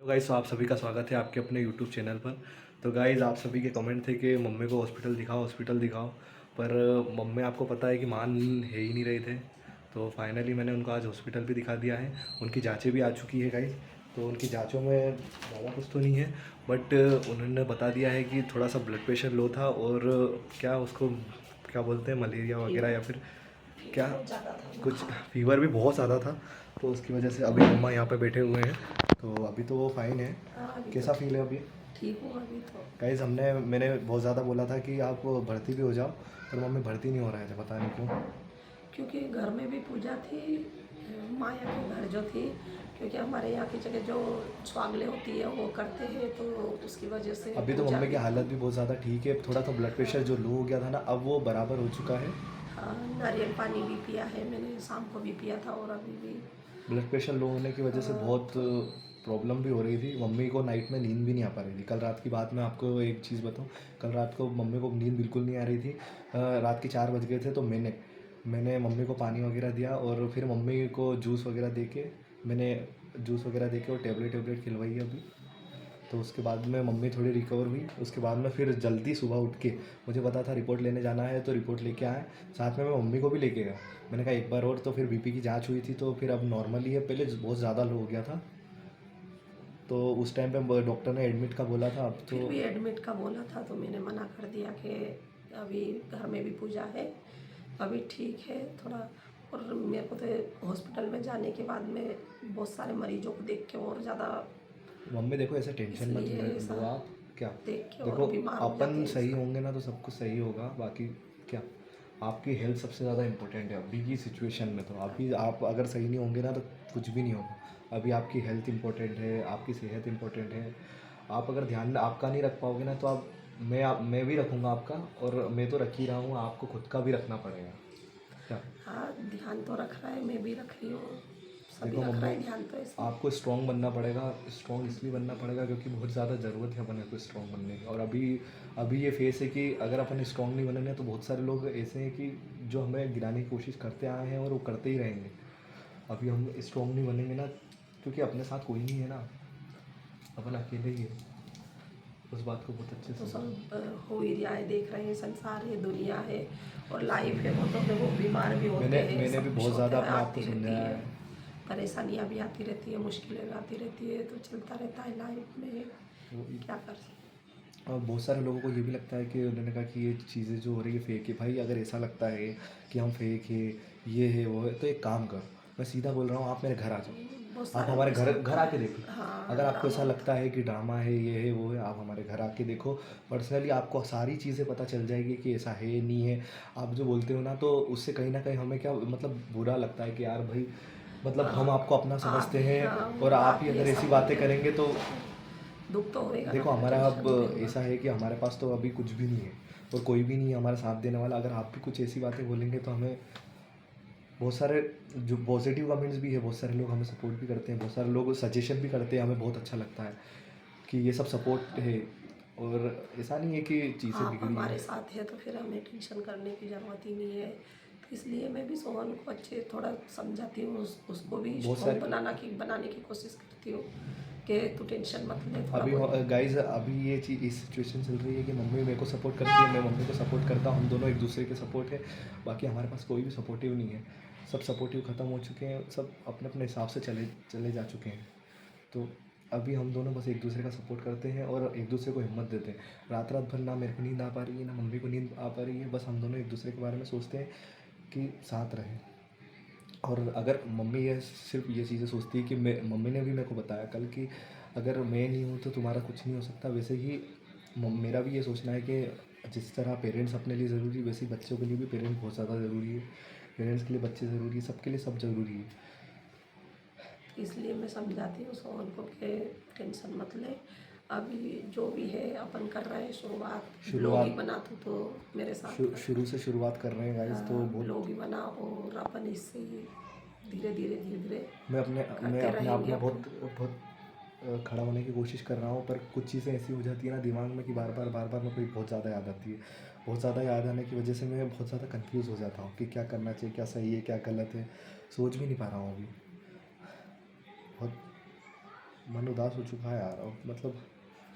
तो गाइस आप सभी का स्वागत है आपके अपने यूट्यूब चैनल पर। तो गाइस आप सभी के कमेंट थे कि मम्मी को हॉस्पिटल दिखाओ, पर मम्मी आपको पता है कि मान है ही नहीं रहे थे। तो फाइनली मैंने उनको आज हॉस्पिटल भी दिखा दिया है। उनकी जांचें भी आ चुकी है गाइस। तो उनकी जांचों में ज़्यादा कुछ तो नहीं है, बट उन्होंने बता दिया है कि थोड़ा सा ब्लड प्रेशर लो था, और क्या उसको क्या बोलते हैं, मलेरिया वगैरह या फिर क्या कुछ फीवर भी बहुत ज़्यादा था। तो उसकी वजह से अभी मम्मा यहाँ पे बैठे हुए हैं। तो अभी तो वो फाइन है। कैसा फील है अभी? ठीक हूँ अभी तो। गाइस मैंने बहुत ज़्यादा बोला था कि आप भर्ती भी हो जाओ, पर मम्मी भर्ती नहीं हो रहे थे, पता नहीं क्यों। क्योंकि घर में भी पूजा थी, माया के घर जो थी, क्योंकि हमारे यहाँ की जगह जो स्वागले होती है वो करते हैं, तो उसकी वजह से अभी तो पूजा मम्मी की भी हालत भी बहुत ज़्यादा ठीक है। थोड़ा सा ब्लड प्रेशर जो लो हो गया था ना, अब वो बराबर हो चुका है। हाँ, नारियल पानी भी पिया है मैंने, शाम को भी पिया था और अभी भी। ब्लड प्रेशर लो होने की वजह से बहुत प्रॉब्लम भी हो रही थी। मम्मी को नाइट में नींद भी नहीं आ पा रही थी। कल रात की बात मैं आपको एक चीज़ बताऊं, कल रात को मम्मी को नींद बिल्कुल नहीं आ रही थी। रात के 4 बज गए थे, तो मैंने मम्मी को पानी वगैरह दिया, और फिर मम्मी को जूस वगैरह दे के और टेबलेट टेबलेट खिलवाई है अभी। तो उसके बाद में मम्मी थोड़ी रिकवर हुई। उसके बाद में फिर जल्दी सुबह उठ के, मुझे पता था रिपोर्ट लेने जाना है, तो रिपोर्ट लेके आए। साथ में मैं मम्मी को भी लेके गया। मैंने कहा एक बार और, तो फिर बीपी की जांच हुई थी, तो फिर अब नॉर्मल ही है। पहले बहुत ज़्यादा लो हो गया था, तो उस टाइम पे डॉक्टर ने एडमिट का बोला था। अब तो फिर भी एडमिट का बोला था तो मैंने मना कर दिया कि अभी घर में भी पूजा है, अभी ठीक है थोड़ा। और मेरे को तो हॉस्पिटल में जाने के बाद में बहुत सारे मरीजों को देख के और ज़्यादा, मम्मी देखो, ऐसे टेंशन मत इसलिए ऐसा लो आप। क्या देख के और देखो, बीमार हो जाते अपन हैं सही इंसान। होंगे ना तो सब कुछ सही होगा। बाकी क्या, आपकी हेल्थ सबसे ज़्यादा इम्पोर्टेंट है अभी की सिचुएशन में। तो अभी आप अगर सही नहीं होंगे ना तो कुछ भी नहीं होगा। अभी आपकी हेल्थ इम्पोर्टेंट है, आपकी सेहत इम्पोर्टेंट है। आप अगर ध्यान आपका नहीं रख पाओगे ना, तो मैं भी रखूँगा आपका, और मैं तो रख ही रहा हूँ, आपको खुद का भी रखना पड़ेगा। क्या हाँ, ध्यान तो रख रहा है, मैं भी रख रही हूँ, सभी देखो रख रहा मम्मी, है ध्यान तो ऐसे। आपको स्ट्रॉन्ग बनना पड़ेगा। स्ट्रॉन्ग इसलिए बनना पड़ेगा क्योंकि बहुत ज़्यादा ज़रूरत है अपने को स्ट्रॉन्ग बनने की। और अभी ये फेस है कि अगर अपन स्ट्रॉन्ग नहीं बनेंगे तो बहुत सारे लोग ऐसे हैं कि जो हमें गिराने की कोशिश करते आए हैं, और वो करते ही रहेंगे। अभी हम स्ट्रॉन्ग नहीं बनेंगे ना, क्योंकि अपने साथ कोई नहीं है ना, अपन अकेले ही है। उस बात को बहुत अच्छे से तो समझो। सब हो ही रहा है, देख रहे हैं, संसार है, दुनिया है और लाइफ है। वो तो देखो बीमार भी होते हैं, मैंने भी सब कुछ बहुत होते ज़्यादा हैं, अपने आप को आती रहती समझाया है, है। परेशानियाँ भी आती रहती है, मुश्किलें भी आती रहती है, तो चलता रहता है लाइफ में, वो क्या कर सकते। और बहुत सारे लोगों को ये भी लगता है कि उन्होंने कहा कि ये चीज़ें जो हो रही है फेक है। भाई अगर ऐसा लगता है कि हम फेक है, ये है वो है, तो एक काम करो, मैं सीधा बोल रहा हूँ, आप मेरे घर आ बहुत जाओ। आप सारे हमारे को ऐसा घर लगता घर है। आके देखो। हाँ, अगर आपको ड्रामा ऐसा होता लगता है कि ड्रामा है, ये है वो है, आप हमारे घर आके देखो। पर्सनली आपको सारी चीज़ें पता चल जाएगी कि ऐसा है नहीं है। आप जो बोलते हो ना, तो उससे कहीं ना कहीं हमें क्या मतलब बुरा लगता है कि यार भाई, मतलब हम हाँ, आपको अपना आप समझते ही, हैं, हाँ, और मतलब आप आप ही ही अगर ऐसा ऐसी बातें बोलते हैं करेंगे तो तो दुख तो होएगा ना, देखो, फिर हमारा अब टेंशन भी होगा। ऐसा है कि हमारे पास तो अभी कुछ भी नहीं है, और कोई भी नहीं है हमारा साथ देने वाला। अगर आप भी कुछ ऐसी बातें बोलेंगे तो हमें बहुत सारे जो पॉजिटिव कमेंट्स भी है, बहुत सारे लोग हमें सपोर्ट भी करते हैं, बहुत सारे लोग सजेशन भी करते हैं। हमें बहुत अच्छा लगता है कि ये सब सपोर्ट है, और ऐसा नहीं है कि चीज़ें आप बिगड़ी हमारे हैं। साथ है तो फिर हमें टेंशन करने की ज़रूरत ही नहीं है। तो इसलिए मैं भी सोहन को अच्छे थोड़ा समझाती हूँ, उसको भी बहुत स्ट्रॉन्ग सारे बनाने की कोशिश करती हूँ कि तू टेंशन मत ले थोड़ा अभी बहुत। गाइज, अभी ये चीज़ इस सिचुएशन चल रही है कि मम्मी मेरे को सपोर्ट करती है, मैं मम्मी को सपोर्ट करता हूँ, हम दोनों एक दूसरे के सपोर्ट है। बाकी हमारे पास कोई भी सपोर्टिव नहीं है। सब सपोर्टिव ख़त्म हो चुके हैं, सब अपने अपने हिसाब से चले चले जा चुके हैं। तो अभी हम दोनों बस एक दूसरे का सपोर्ट करते हैं, और एक दूसरे को हिम्मत देते हैं। रात रात भर ना मेरे को नींद आ पा रही है, ना मम्मी को नींद आ पा रही है, बस हम दोनों एक दूसरे के बारे में सोचते हैं कि साथ रहें। और अगर मम्मी ये सिर्फ ये चीज़ें सोचती है कि मम्मी ने भी मेरे को बताया कल कि अगर मैं नहीं हूँ तो तुम्हारा कुछ नहीं हो सकता, वैसे ही मेरा भी ये सोचना है कि जिस तरह पेरेंट्स अपने लिए ज़रूरी, वैसे ही बच्चों के लिए भी पेरेंट्स बहुत ज़्यादा ज़रूरी है। पेरेंट्स के लिए बच्चे ज़रूरी है, सबके लिए सब ज़रूरी है। इसलिए मैं समझाती हूँ सोहन को कि टेंशन मत ले, अभी जो भी है अपन कर रहे हैं शुरुआत। ब्लॉग ही शुरुआत बना तो मेरे साथ शुरू से शुरुआत कर रहे हैं गाइस, तो बहुत। ब्लॉग ही बना और अपन इससे ही धीरे धीरे धीरे धीरे मैं करते अपने आप रहेंगे में अपन। बहुत खड़ा होने की कोशिश कर रहा हूँ, पर कुछ चीज़ें ऐसी हो जाती है ना दिमाग में कि बार बार मेरे को बहुत ज़्यादा याद आती है। बहुत ज़्यादा याद आने की वजह से मैं बहुत ज़्यादा कंफ्यूज हो जाता हूँ कि क्या करना चाहिए, क्या सही है, क्या गलत है। सोच भी नहीं पा रहा हूँ अभी। बहुत मन उदास हो चुका है यार, और मतलब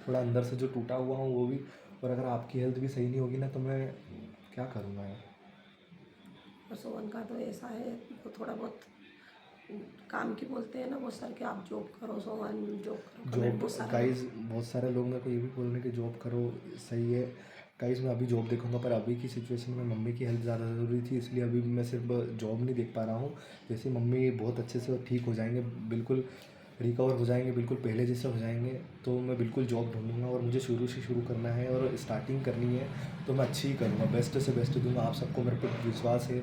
थोड़ा अंदर से जो टूटा हुआ हूँ वो भी। और अगर आपकी हेल्थ भी सही नहीं होगी ना तो मैं क्या करूँगा यार। और सोहन का तो ऐसा है, वो थोड़ा बहुत काम की बोलते हैं ना वो सर, कि आप जॉब करो सोहन, जॉब करो, कमेंट जॉब, बहुत सारे लोग। गाइस बहुत सारे लोग मेरे को ये भी बोल रहे हैं कि जॉब करो, सही है। गाइस मैं अभी जॉब देखूंगा, पर अभी की सिचुएशन में मम्मी की हेल्थ ज़्यादा ज़रूरी थी, इसलिए अभी मैं सिर्फ जॉब नहीं देख पा रहा हूँ। जैसे मम्मी बहुत अच्छे से ठीक हो जाएंगे, बिल्कुल रिकवर हो जाएंगे, बिल्कुल पहले जैसे हो जाएंगे, तो मैं बिल्कुल जॉब ढूंढूंगा। और मुझे शुरू से शुरू करना है और स्टार्टिंग करनी है, तो मैं अच्छी ही करूँगा, बेस्ट से बेस्ट दूंगा। आप सबको मेरे पे विश्वास है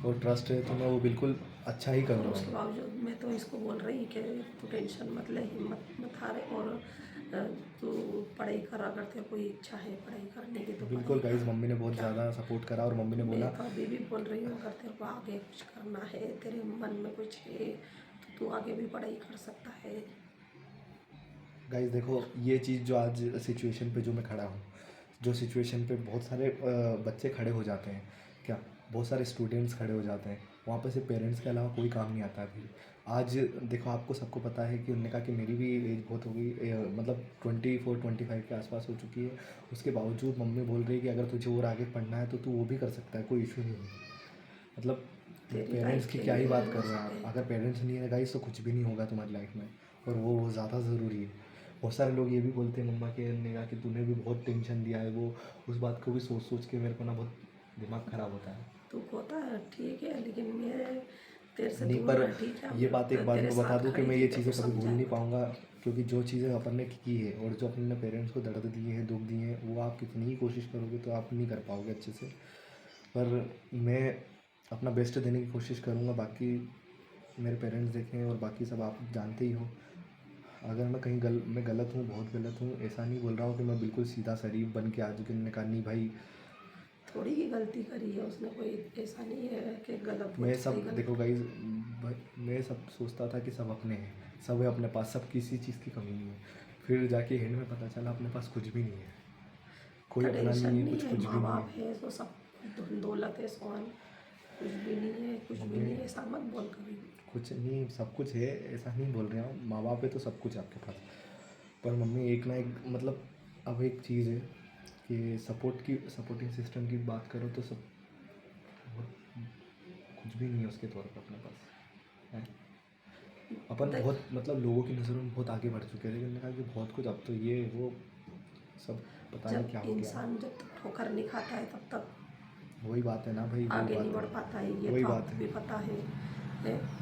और ट्रस्ट है, तो मैं वो बिल्कुल अच्छा ही और करूँगा उसके मैं। बावजूद मैं तो इसको बोल रही कि तू टेंशन मत ले, हिम्मत मत हारे, और अ, तू पढ़ाई कर, अगर तेरे कोई इच्छा है पढ़ाई करने की तो बिल्कुल पढ़ाई गाइज़, कर। मम्मी ने बहुत क्या, ज़्यादा सपोर्ट करा, और मम्मी ने बोला। मैं तो अभी भी बोल रही हूँ, अगर तेरे को आगे कुछ करना है, तेरे मन में कुछ है, तो तू आगे भी पढ़ाई कर सकता है। गाइस देखो, ये चीज़ जो आज सिचुएशन पे जो मैं खड़ा हूँ, जो सिचुएशन पे बहुत सारे बच्चे खड़े हो जाते हैं, क्या बहुत सारे स्टूडेंट्स खड़े हो जाते हैं, वहाँ पे सिर्फ पेरेंट्स के अलावा कोई काम नहीं आता है फिर। आज देखो, आपको सबको पता है कि उन्होंने कहा कि मेरी भी एज बहुत हो गई, मतलब 24-25 के आसपास हो चुकी है। उसके बावजूद मम्मी बोल रही है कि अगर तुझे और आगे पढ़ना है तो तू वो भी कर सकता है, कोई इशू नहीं है। मतलब तेरी पेरेंट्स लाइफ की के क्या ही लिए बात वो कर रहे हैं सब आप। है। अगर पेरेंट्स नहीं है गाइस तो कुछ भी नहीं होगा तुम्हारी लाइफ में, और वो ज़्यादा ज़रूरी है। बहुत सारे लोग ये भी बोलते हैं मम्मा के ने कहा कि तूने भी बहुत टेंशन दिया है, वो उस बात को भी सोच सोच के मेरे को ना बहुत दिमाग ख़राब होता है। दुख होता है, ठीक है, लेकिन मेरे तेरे से नहीं, दूर पर रह, ठीक है, ये बात एक बात तेरे मैं बता साथ दूं कि खड़ी मैं थी, ये तेरे को चीज़ें कभी भूल समझाया नहीं मैंने। पाऊंगा। क्योंकि जो चीज़ें अपन ने की है और जो अपने पेरेंट्स को दर्द दिए हैं, दुख दिए हैं, वो आप कितनी ही कोशिश करोगे तो आप नहीं कर पाओगे अच्छे से। पर मैं अपना बेस्ट देने की कोशिश करूँगा, बाकी मेरे पेरेंट्स देखें और बाकी सब आप जानते ही हो। अगर मैं कहीं मैं गलत हूँ, बहुत गलत हूँ, ऐसा नहीं बोल रहा हूँ कि मैं बिल्कुल सीधा शरीफ बन के आ चुके। मैंने कहा नहीं भाई, थोड़ी ही गलती करी है उसने, कोई ऐसा नहीं है कि गलत हो मैं तो सही सब गलत। देखो गाइज, मैं सब सोचता था कि सब अपने हैं, सब है अपने पास, सब किसी चीज़ की कमी नहीं है। फिर जाके एंड में पता चला अपने पास कुछ भी नहीं है, कोई तो अपना टेंशन नहीं है, नहीं कुछ है, कुछ भी माँ नहीं बाप है। है तो सब दौलत है सोहन, कुछ भी नहीं है, कुछ भी मम्मी, नहीं है, ऐसा मत बोल कभी। कुछ नहीं, सब कुछ है, ऐसा नहीं बोल रहा हूँ। माँ बाप है तो सब कुछ है आपके पास। पर मम्मी एक ना एक मतलब, अब एक चीज़ है कि सपोर्टिंग सिस्टम की बात करो तो सब कुछ भी नहीं है उसके तौर पर अपने पास है। अपन देख, बहुत मतलब लोगों की नज़रों में बहुत आगे बढ़ चुके हैं, लेकिन मैंने कहा कि बहुत कुछ, अब तो ये वो सब पता नहीं जब क्या हो गया है। इंसान जब तक ठोकर नहीं खाता है तब तक वही बात है ना भाई, वही आगे नहीं बात बढ़ है, पाता है, ये वही तो बात आपको है। भी पता है,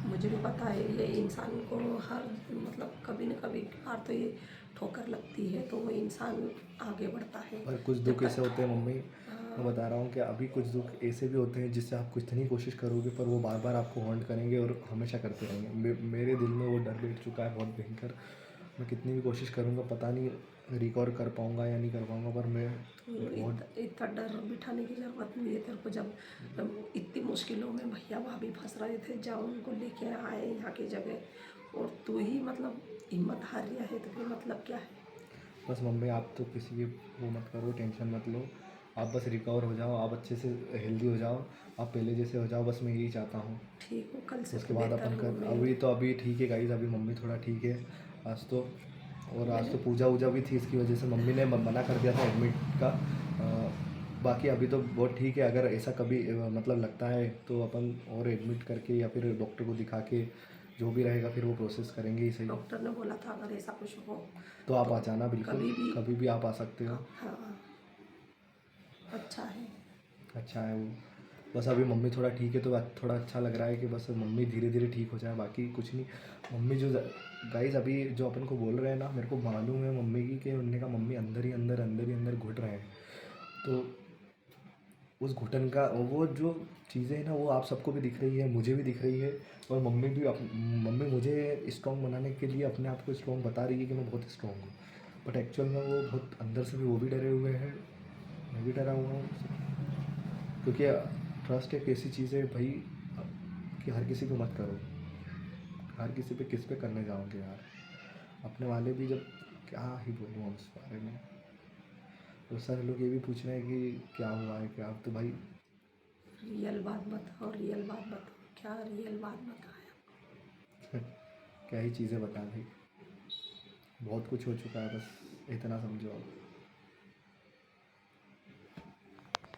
मुझे भी पता है। ये इंसान को हर मतलब कभी न कभी बार तो ये ठोकर लगती है, तो वो इंसान आगे बढ़ता है। और कुछ जब दुख ऐसे तक होते हैं मम्मी, मैं बता रहा हूँ कि अभी कुछ दुख ऐसे भी होते हैं जिससे आप कितनी कोशिश करोगे पर वो बार बार आपको हॉन्ट करेंगे और हमेशा करते रहेंगे। मेरे दिल में वो डर बैठ चुका है बहुत भयंकर। मैं कितनी भी कोशिश करूँगा, पता नहीं रिकवर कर पाऊँगा या नहीं कर पाऊँगा, पर मैं तो बहुत। इतना डर बिठाने की ज़रूरत नहीं है तेरे को। जब इतनी मुश्किलों में भैया भाभी फंस रहे थे, जब उनको लेके आए यहाँ की जगह, और तू ही मतलब हिम्मत हार गया है, तो फिर मतलब क्या है। बस मम्मी, आप तो किसी की वो मत करो, टेंशन मत लो। आप बस रिकवर हो जाओ, आप अच्छे से हेल्दी हो जाओ, आप पहले जैसे हो जाओ, बस मैं यही चाहता हूँ। ठीक हूँ, कल से उसके तो बाद बेहतर अपन हूँ कर, मैं। अभी तो अभी ठीक है गाइज, अभी मम्मी थोड़ा ठीक है आज तो। और आज मैंने तो पूजा वूजा भी थी, इसकी वजह से मम्मी ने मना कर दिया था एडमिट का। बाकी अभी तो बहुत ठीक है। अगर ऐसा कभी मतलब लगता है तो अपन और एडमिट करके या फिर डॉक्टर को दिखा के जो भी रहेगा फिर वो प्रोसेस करेंगे ही सही। डॉक्टर ने बोला था अगर ऐसा कुछ हो तो आप तो आ जाना बिल्कुल, कभी भी। कभी भी आप आ सकते हो। हाँ, अच्छा है। अच्छा है वो। बस अभी मम्मी थोड़ा ठीक है तो थोड़ा अच्छा लग रहा है कि बस मम्मी धीरे धीरे ठीक हो जाए, बाकी कुछ नहीं। मम्मी जो गाइस अभी जो अपन को बोल रहे हैं ना, मेरे को मालूम है मम्मी की, कि उनने कहा मम्मी अंदर ही अंदर घुट रहे हैं। तो उस घुटन का वो जो चीज़ें हैं ना, वो आप सबको भी दिख रही है, मुझे भी दिख रही है। और मम्मी मुझे स्ट्रॉन्ग बनाने के लिए अपने आप को स्ट्रॉन्ग बता रही है कि मैं बहुत स्ट्रॉन्ग हूँ, बट एक्चुअल में वो बहुत अंदर से भी वो भी डरे हुए हैं, मैं भी डरा हुआ हूँ। क्योंकि ट्रस्ट एक ऐसी चीज़ है भाई कि हर किसी को मत करो, हर किसी पे किस पे करने जाओगे यार। अपने वाले भी जब, क्या ही बोलूँ हम उस बारे में। तो सारे लोग ये भी पूछ रहे हैं कि क्या हुआ है क्या, तो भाई रियल बात बताओ, रियल बात बताओ, क्या रियल बात बताया। क्या ही चीज़ें बता भाई। बहुत कुछ हो चुका है, बस इतना समझो आप।